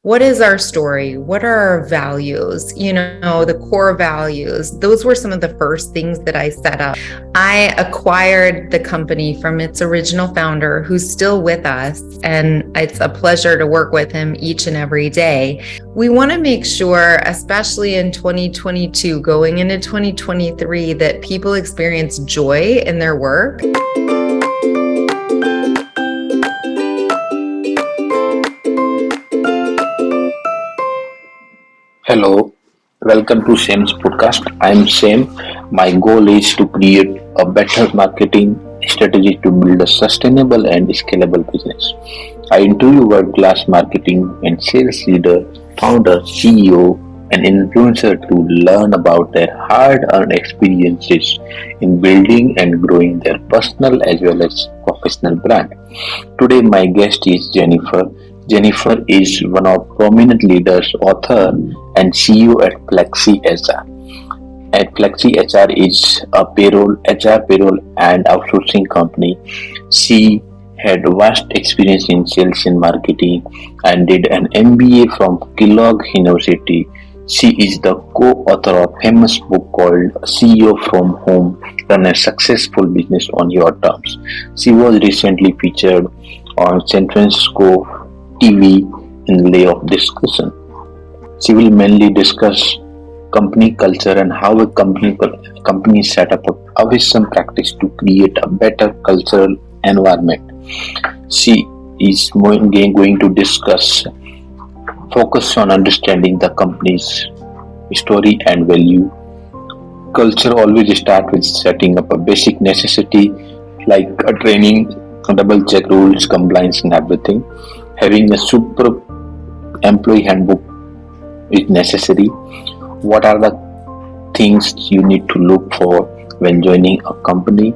what is our story? What are our values? The core values. Those were some of the first things that I set up. I acquired the company from its original founder, who's still with us, and it's a pleasure to work with him each and every day. We want to make sure, especially in 2022, going into 2023, that people experience joy in their work. Hello, welcome to Sam's podcast. I'm Sam. My goal is to create a better marketing strategy to build a sustainable and scalable business. I interview world-class marketing and sales leader, founder, CEO, and influencer to learn about their hard-earned experiences in building and growing their personal as well as professional brand. Today, my guest is Jennifer. Jennifer is one of prominent leaders, author, and CEO at FlexHR. At FlexHR is a payroll and outsourcing company. She had vast experience in sales and marketing and did an MBA from Kellogg University. She is the co-author of a famous book called CEO from Home, Run a Successful Business on Your Terms. She was recently featured on San Francisco TV in layoff discussion. She will mainly discuss company culture and how a company set up a wisdom practice to create a better cultural environment. She is going to discuss focus on understanding the company's story and value. Culture always starts with setting up a basic necessity like a training, double check rules, compliance, and everything. Having a super employee handbook is necessary. What are the things you need to look for when joining a company?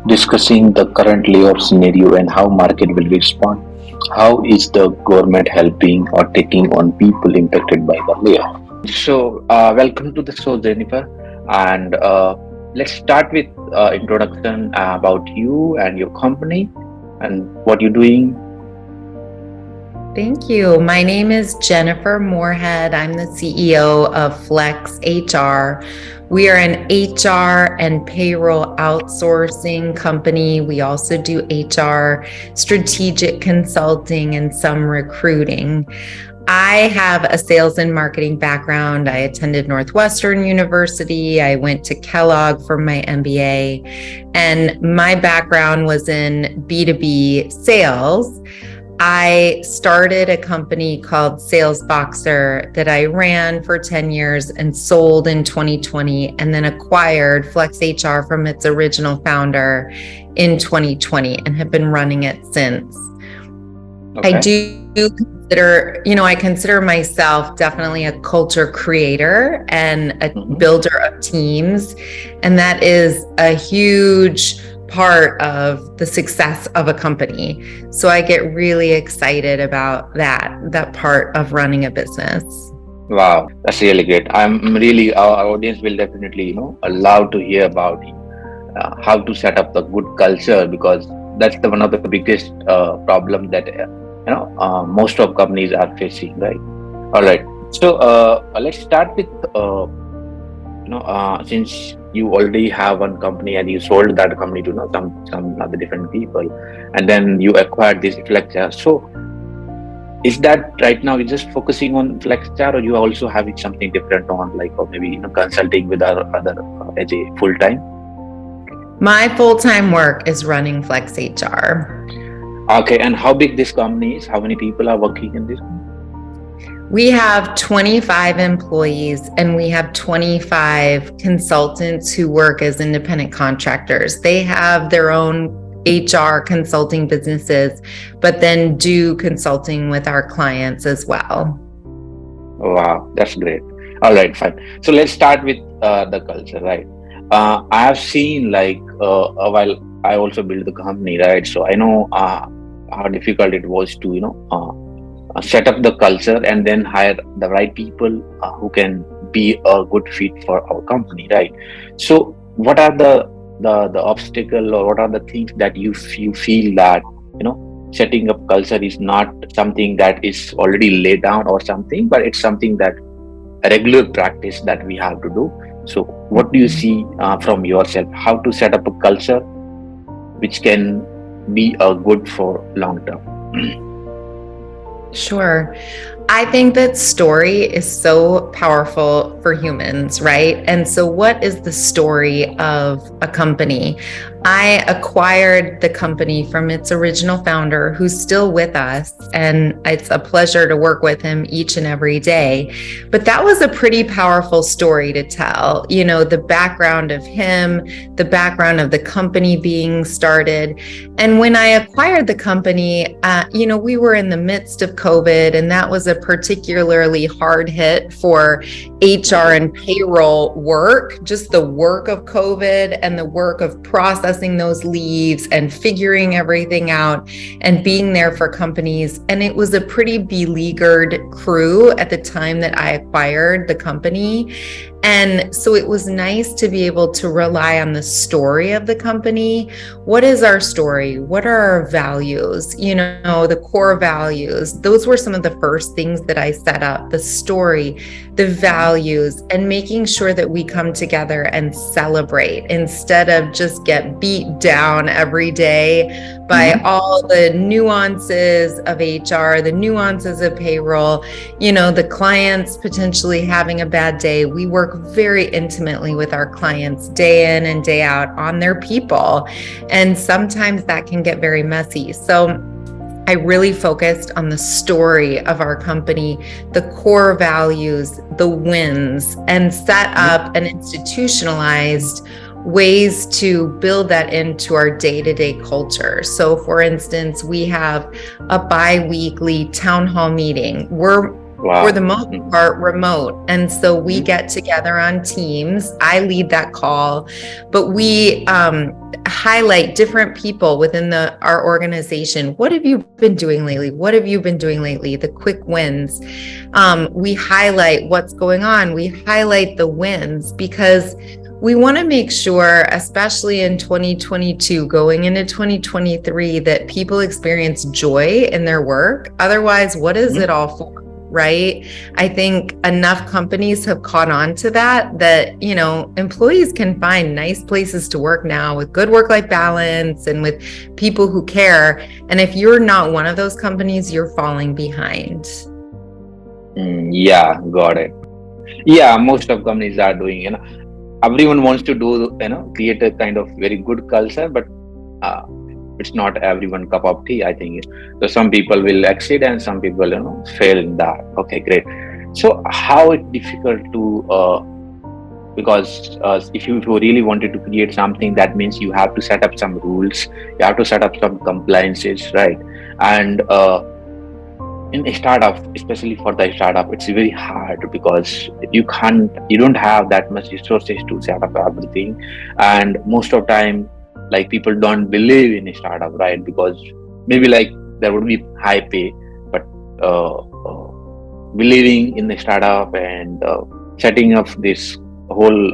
Discussing the current layoff scenario and how market will respond. How is the government helping or taking on people impacted by the layoff? Welcome to the show, Jennifer. And let's start with introduction about you and your company and what you're doing. Thank you. My name is Jennifer Morehead. I'm the CEO of FlexHR. We are an HR and payroll outsourcing company. We also do HR, strategic consulting, and some recruiting. I have a sales and marketing background. I attended Northwestern University. I went to Kellogg for my MBA, and my background was in B2B sales. I started a company called Sales Boxer that I ran for 10 years and sold in 2020, and then acquired FlexHR from its original founder in 2020 and have been running it since. Okay. I consider myself definitely a culture creator and a builder of teams. And that is a huge part of the success of a company. So I get really excited about that part of running a business. Wow, that's really great. Our audience will definitely, love to hear about how to set up the good culture, because that's one of the biggest problem that most of companies are facing, right? All right. So let's start with since you already have one company and you sold that company to some other different people, and then you acquired this FlexHR. So is that right now you're just focusing on FlexHR, or you also having something different on, or maybe consulting with other as a full time? My full-time work is running FlexHR. Okay, and how big this company is? How many people are working in this? We have 25 employees, and we have 25 consultants who work as independent contractors. They have their own HR consulting businesses, but then do consulting with our clients as well. Wow, that's great. All right, fine. So let's start with the culture, right? I have seen while I also built the company, right? So I know how difficult it was to, set up the culture and then hire the right people who can be a good fit for our company, right? So what are the obstacle, or what are the things that you feel that setting up culture is not something that is already laid down or something, but it's something that a regular practice that we have to do. So what do you see from yourself, how to set up a culture which can be good for long term? Sure. I think that story is so powerful for humans, right? And so, what is the story of a company? I acquired the company from its original founder, who's still with us, and it's a pleasure to work with him each and every day. But that was a pretty powerful story to tell. You know, the background of him, the background of the company being started. And when I acquired the company, we were in the midst of COVID, and that was a particularly hard hit for HR and payroll work, just the work of COVID and the work of processing those leaves and figuring everything out and being there for companies. And it was a pretty beleaguered crew at the time that I acquired the company. And so it was nice to be able to rely on the story of the company. What is our story? What are our values? You know, the core values. Those were some of the first things that I set up, the story, the values, and making sure that we come together and celebrate instead of just get beat down every day by all the nuances of HR, the nuances of payroll, you know, the clients potentially having a bad day. We work very intimately with our clients day in and day out on their people. And sometimes that can get very messy. So I really focused on the story of our company, the core values, the wins, and set up and institutionalized ways to build that into our day-to-day culture. So for instance, we have a bi-weekly town hall meeting. We're for the most part remote. And so we get together on Teams. I lead that call, but we highlight different people within our organization. What have you been doing lately? What have you been doing lately? The quick wins. We highlight what's going on. We highlight the wins because we want to make sure, especially in 2022, going into 2023, that people experience joy in their work. Otherwise, what is it all for? Right? I think enough companies have caught on to that, you know, employees can find nice places to work now with good work-life balance and with people who care. And if you're not one of those companies, you're falling behind. Yeah, got it. Yeah, most of companies are doing, everyone wants to do, create a kind of very good culture, but it's not everyone cup of tea, I think. So some people will exceed and some people, fail in that. Okay, great. So how it's difficult to, because if you really wanted to create something, that means you have to set up some rules, you have to set up some compliances, right? And in a startup, especially for the startup, it's very hard because you don't have that much resources to set up everything. And most of the time, like, people don't believe in a startup, right? Because maybe like there would be high pay, but believing in the startup and setting up this whole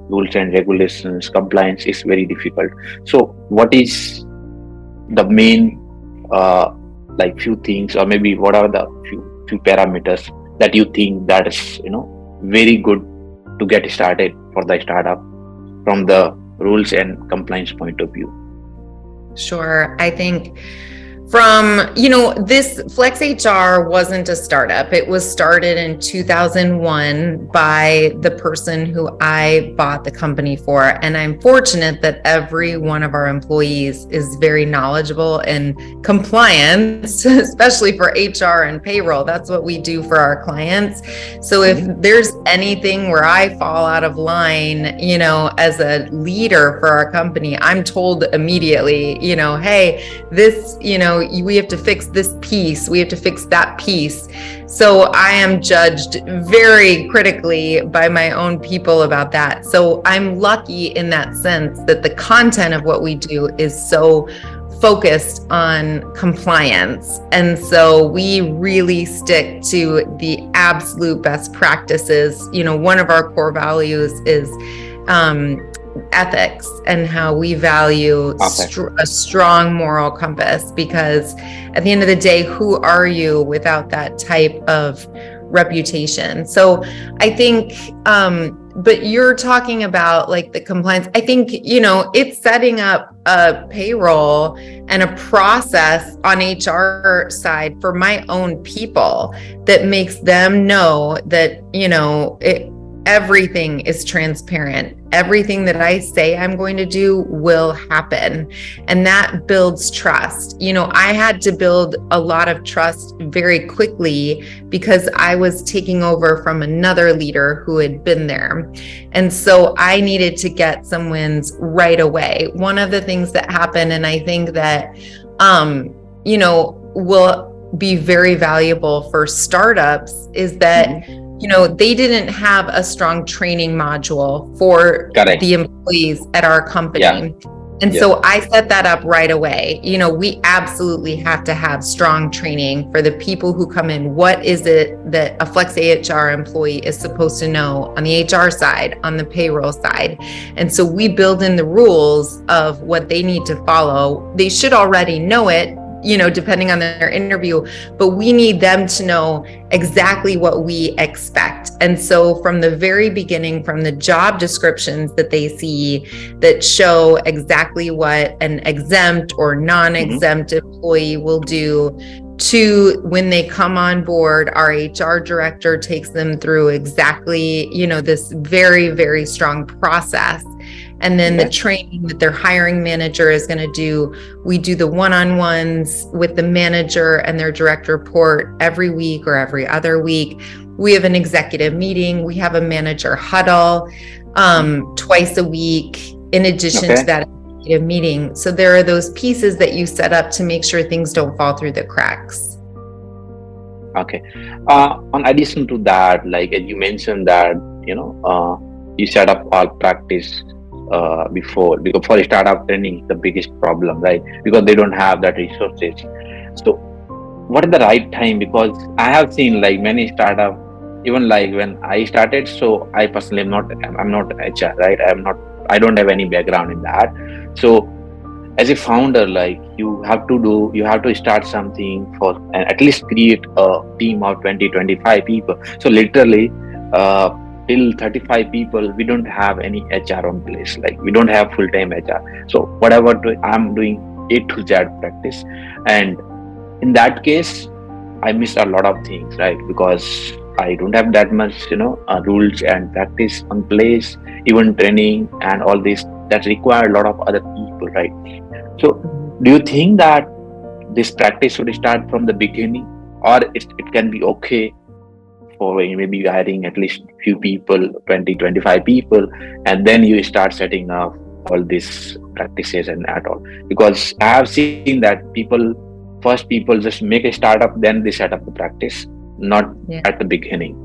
rules and regulations, compliance is very difficult. So what is the main few things, or maybe what are the few parameters that you think that is very good to get started for the startup from the rules and compliance point of view? Sure. I think from, this FlexHR wasn't a startup. It was started in 2001 by the person who I bought the company for. And I'm fortunate that every one of our employees is very knowledgeable in compliance, especially for HR and payroll. That's what we do for our clients. So if there's anything where I fall out of line, as a leader for our company, I'm told immediately, hey, this, we have to fix this piece, we have to fix that piece. So I am judged very critically by my own people about that. So I'm lucky in that sense that the content of what we do is so focused on compliance. And so we really stick to the absolute best practices. One of our core values is ethics and how we value a strong moral compass, because at the end of the day, who are you without that type of reputation? So I think, but you're talking about like the compliance. I think, it's setting up a payroll and a process on HR side for my own people that makes them know that, everything is transparent. Everything that I say I'm going to do will happen. And that builds trust. I had to build a lot of trust very quickly because I was taking over from another leader who had been there. And so I needed to get some wins right away. One of the things that happened, and I think that, will be very valuable for startups, is that they didn't have a strong training module for the employees at our company. Yeah. And so I set that up right away. We absolutely have to have strong training for the people who come in. What is it that a FlexHR employee is supposed to know on the HR side, on the payroll side? And so we build in the rules of what they need to follow. They should already know it, depending on their interview, but we need them to know exactly what we expect. And so from the very beginning, from the job descriptions that they see that show exactly what an exempt or non-exempt employee will do, to when they come on board, our HR director takes them through exactly, this very, very strong process. And then the training that their hiring manager is going to do, we do the one-on-ones with the manager and their direct report every week or every other week. We have an executive meeting. We have a manager huddle twice a week in addition to that executive meeting. So there are those pieces that you set up to make sure things don't fall through the cracks. Okay. On addition to that, like you mentioned that, you set up all practice before, because for startup training, the biggest problem, right? Because they don't have that resources. So what is the right time? Because I have seen like many startup, even like when I started, so I personally I'm not HR, right? I don't have any background in that. So as a founder, like you have to start something for, and at least create a team of 20-25 people. So literally, till 35 people, we don't have any HR on place. Like we don't have full-time HR. So whatever I'm doing A to Z practice. And in that case, I miss a lot of things, right? Because I don't have that much, rules and practice on place, even training and all this that require a lot of other people, right? So do you think that this practice should start from the beginning, or it can be okay for maybe hiring at least few people, 20-25 people, and then you start setting up all these practices and at all? Because I have seen that people just make a startup, then they set up the practice, not at the beginning.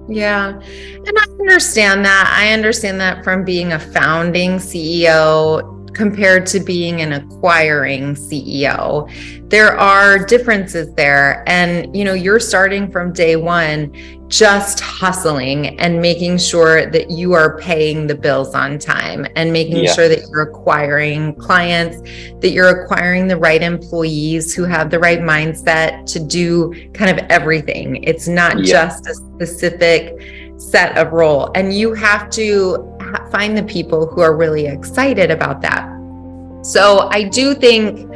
Yeah. And I understand that. I understand that from being a founding CEO compared to being an acquiring CEO. There are differences there. And, you're starting from day one, just hustling and making sure that you are paying the bills on time and making sure that you're acquiring clients, that you're acquiring the right employees who have the right mindset to do kind of everything. It's not just a specific set of role. And you have to find the people who are really excited about that. So I do think,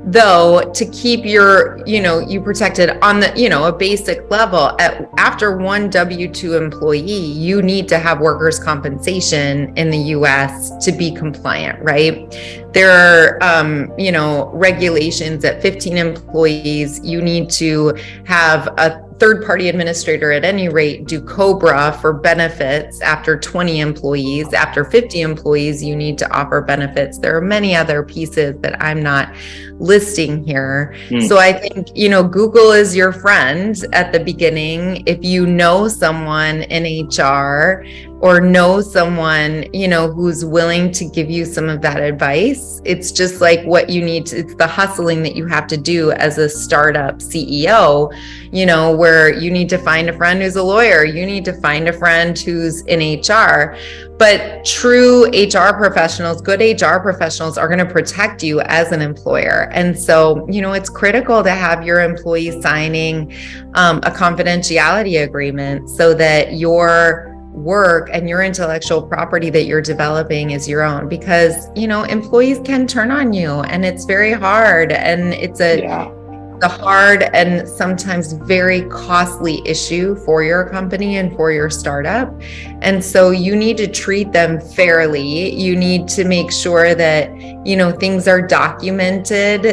though, to keep you protected on the, a basic level, after one W-2 employee, you need to have workers' compensation in the US to be compliant, right? There are, regulations at 15 employees, you need to have a third-party administrator at any rate do COBRA for benefits. After 20 employees, after 50 employees, you need to offer benefits. There are many other pieces that I'm not listing here. So I think, Google is your friend at the beginning. If you know someone in HR, or know someone, who's willing to give you some of that advice. It's just like what you need to, it's the hustling that you have to do as a startup CEO, where you need to find a friend who's a lawyer, you need to find a friend who's in HR. But true HR professionals, good HR professionals are going to protect you as an employer. And so, it's critical to have your employees signing a confidentiality agreement so that your work and your intellectual property that you're developing is your own, because employees can turn on you, and it's very hard, and it's a hard and sometimes very costly issue for your company and for your startup. And so you need to treat them fairly. You need to make sure that things are documented,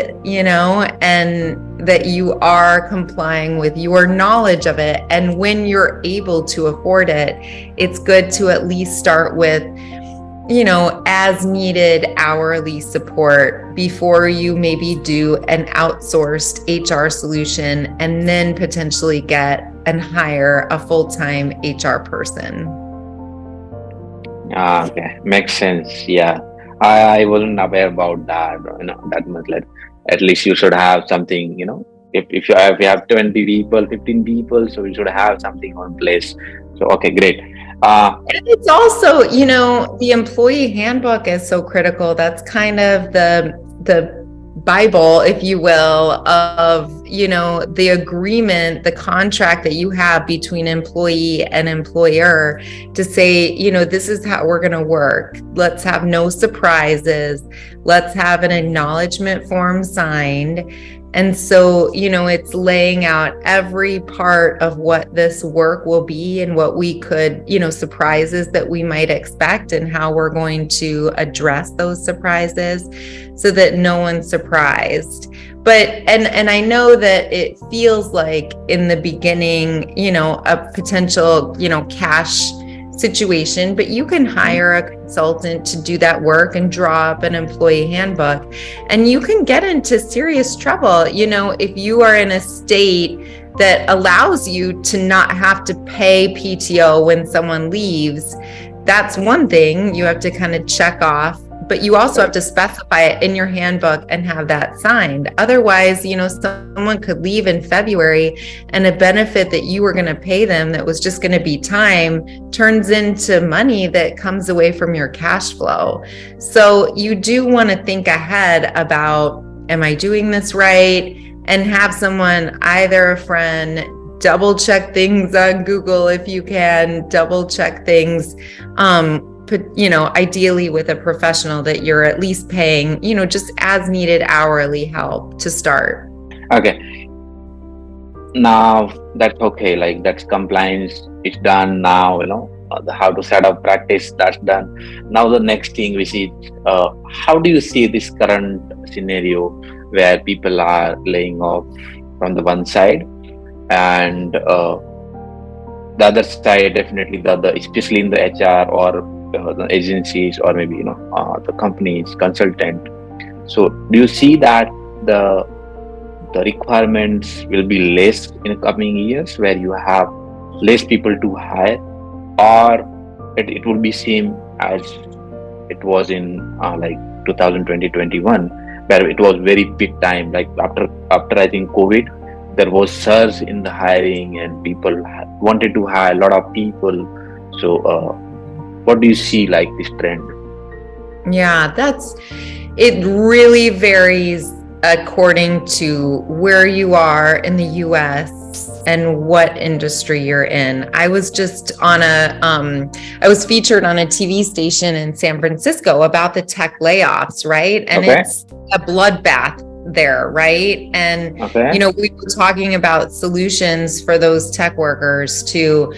and that you are complying with your knowledge of it. And when you're able to afford it, it's good to at least start with as needed hourly support before you maybe do an outsourced HR solution, and then potentially get and hire a full-time HR person. Okay, makes sense. Yeah, I wasn't aware about that. That much. Like, at least you should have something. If you have 20 people, 15 people, so you should have something on place. So okay, great. And it's also, the employee handbook is so critical. That's kind of the Bible, if you will, of, the agreement, the contract that you have between employee and employer to say, this is how we're going to work. Let's have no surprises. Let's have an acknowledgement form signed. And so, it's laying out every part of what this work will be and what we could, surprises that we might expect, and how we're going to address those surprises so that no one's surprised. But, and I know that it feels like in the beginning, a potential, cash situation, but you can hire a consultant to do that work and draw up an employee handbook, and you can get into serious trouble, if you are in a state that allows you to not have to pay PTO when someone leaves. That's one thing you have to kind of check off, but you also have to specify it in your handbook and have that signed. Otherwise, someone could leave in February, and a benefit that you were going to pay them that was just going to be time turns into money that comes away from your cash flow. So you do want to think ahead about, am I doing this right? And have someone, either a friend, double check things on Google if you can, double check things, ideally with a professional that you're at least paying, just as needed hourly help to start. Okay. Now that's okay. Like, that's compliance. It's done now. How to set up practice. That's done. Now the next thing we see. How do you see this current scenario where people are laying off from the one side, and the other side, definitely the other, especially in the HR or the agencies, or maybe the companies, consultant. So do you see that the requirements will be less in coming years, where you have less people to hire, or it will be same as it was in like 2020-21, where it was very big time, like after I think COVID, there was surge in the hiring and people wanted to hire a lot of people. So what do you see like this trend? Yeah, it really varies according to where you are in the US and what industry you're in. I was just on I was featured on a TV station in San Francisco about the tech layoffs, right? And It's a bloodbath there, right? And, we were talking about solutions for those tech workers to,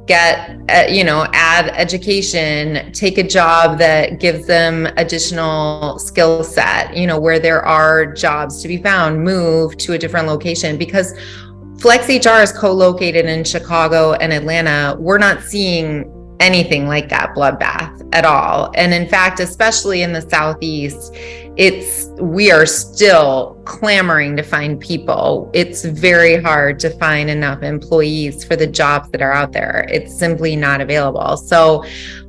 get, add education, take a job that gives them additional skill set, where there are jobs to be found, move to a different location, because FlexHR is co-located in Chicago and Atlanta. We're not seeing anything like that bloodbath at all. And in fact, especially in the Southeast, we are still clamoring to find people. It's very hard to find enough employees for the jobs that are out there. It's simply not available. So,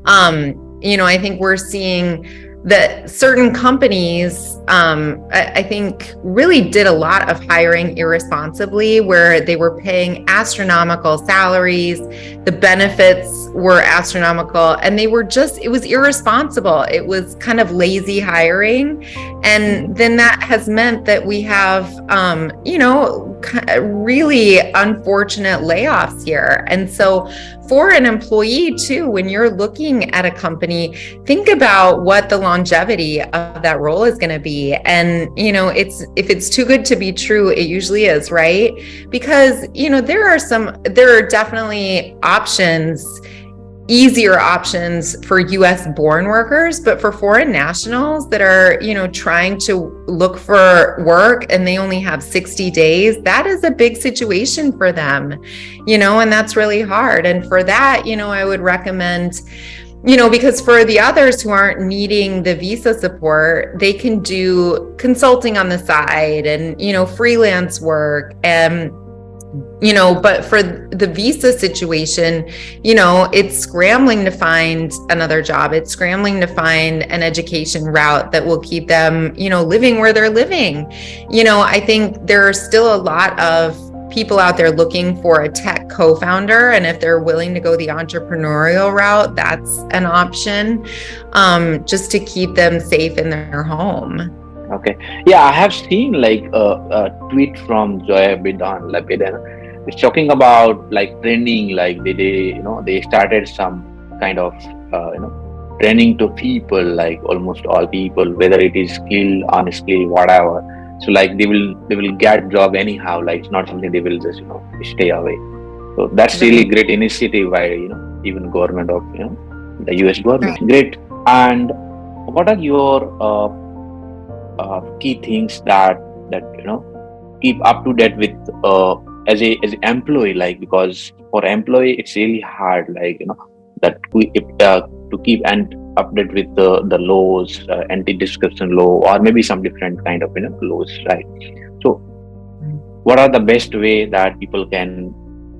I think we're seeing that certain companies, I think, really did a lot of hiring irresponsibly, where they were paying astronomical salaries, the benefits were astronomical, and it was irresponsible. It was kind of lazy hiring. And then that has meant that we have, really unfortunate layoffs here. And so for an employee too, when you're looking at a company, think about what the longevity of that role is going to be. And, if it's too good to be true, it usually is, right? Because, there are definitely easier options for US born workers, but for foreign nationals that are, trying to look for work and they only have 60 days, that is a big situation for them, and that's really hard. And for that, I would recommend, because for the others who aren't needing the visa support, they can do consulting on the side and, freelance work. And but for the visa situation, it's scrambling to find another job. It's scrambling to find an education route that will keep them, living where they're living. I think there are still a lot of people out there looking for a tech co-founder. And if they're willing to go the entrepreneurial route, that's an option, just to keep them safe in their home. Okay. Yeah, I have seen a tweet from Joy Bidan. It's talking about training, they started some kind of training to people, almost all people, whether it is skill, unskilled, whatever. So they will get job anyhow. It's not something they will just stay away. So that's really great initiative by even government of the US government. Great. And what are your key things that keep up to date with as an employee, because for employee it's really hard to keep and update with the laws, anti-discrimination law, or maybe some different kind of laws, right? So what are the best way that people can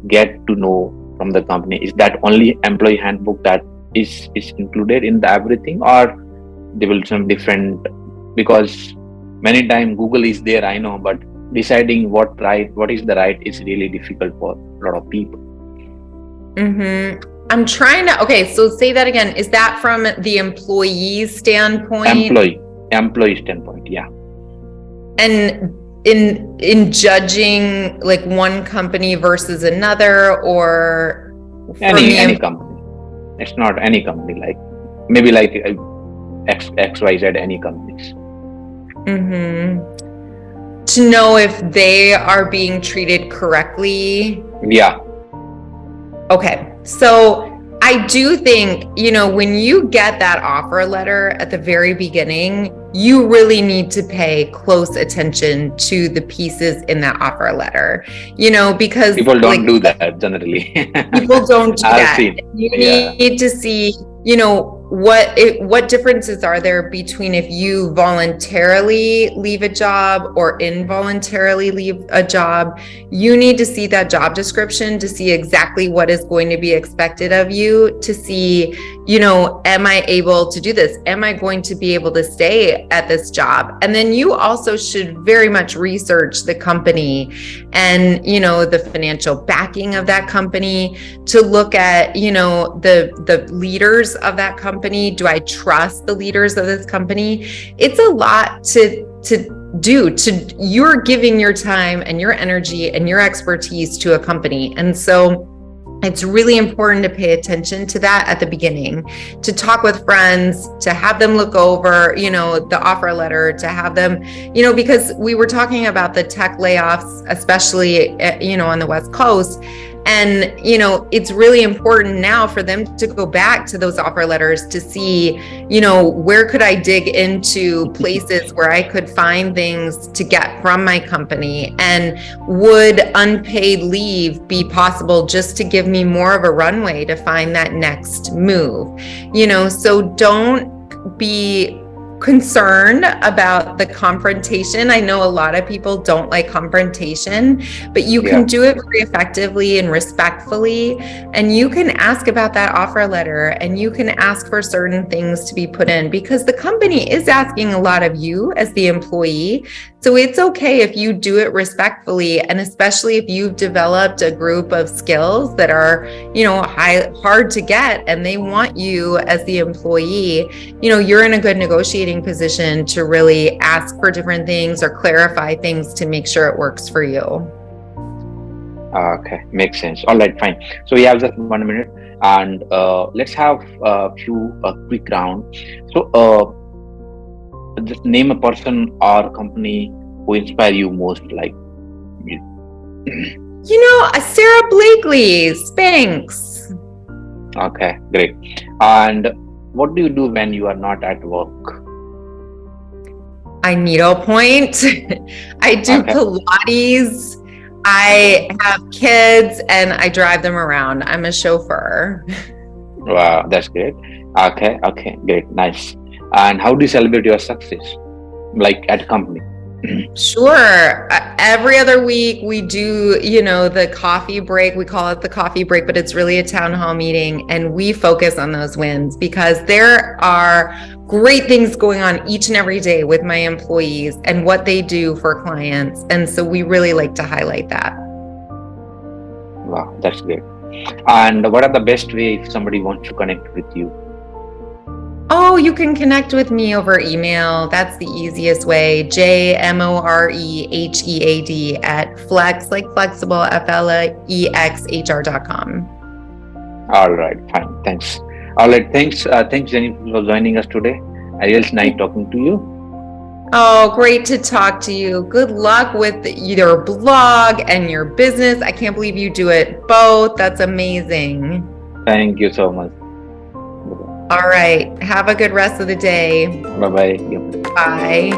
get to know from the company? Is that only employee handbook that is included in the everything, or there will some different? Because many times Google is there, I know, but deciding what is the right is really difficult for a lot of people. I'm trying to, okay, so say that again. Is that from the employee's standpoint? Employee standpoint, yeah. And in judging one company versus another, or any company. It's not any company, maybe XYZ, any companies. To know if they are being treated correctly. Yeah. Okay. So I do think, when you get that offer letter at the very beginning, you really need to pay close attention to the pieces in that offer letter, because people don't do that generally. People don't do that. You need to see, what differences are there between if you voluntarily leave a job or involuntarily leave a job. You need to see that job description to see exactly what is going to be expected of you, to see, am I able to do this? Am I going to be able to stay at this job? And then you also should very much research the company and, the financial backing of that company, to look at, the leaders of that company. Do I trust the leaders of this company? It's a lot to do. You're giving your time and your energy and your expertise to a company. And so it's really important to pay attention to that at the beginning, to talk with friends, to have them look over, the offer letter, to have them, because we were talking about the tech layoffs, especially, on the West Coast. And, it's really important now for them to go back to those offer letters to see, where could I dig into places where I could find things to get from my company, and would unpaid leave be possible just to give me more of a runway to find that next move? So don't be concerned about the confrontation. I know a lot of people don't like confrontation, but you can do it very effectively and respectfully. And you can ask about that offer letter, and you can ask for certain things to be put in, because the company is asking a lot of you as the employee. So it's okay if you do it respectfully, and especially if you've developed a group of skills that are, hard to get, and they want you as the employee, you're in a good negotiating position to really ask for different things or clarify things to make sure it works for you. Okay, makes sense. All right, fine. So we have just 1 minute, and let's have a quick round. So just name a person or company who inspire you most, like Sarah Blakely, Spanx. Okay, great. And what do you do when you are not at work? I needlepoint. I do Pilates. I have kids, and I drive them around. I'm a chauffeur. Wow, that's great. Okay, great, nice. And how do you celebrate your success, like at a company? Sure. Every other week we do, the coffee break. We call it the coffee break, but it's really a town hall meeting. And we focus on those wins, because there are great things going on each and every day with my employees and what they do for clients. And so we really like to highlight that. Wow, that's great. And what are the best way if somebody wants to connect with you? Oh, you can connect with me over email. That's the easiest way. JMorehead @flex, like flexible, FLEXHR.com. All right, fine. Thanks. All right, thanks. Thanks, Jennifer, for joining us today. It's nice talking to you. Oh, great to talk to you. Good luck with your blog and your business. I can't believe you do it both. That's amazing. Thank you so much. All right. Have a good rest of the day. Bye-bye. Bye.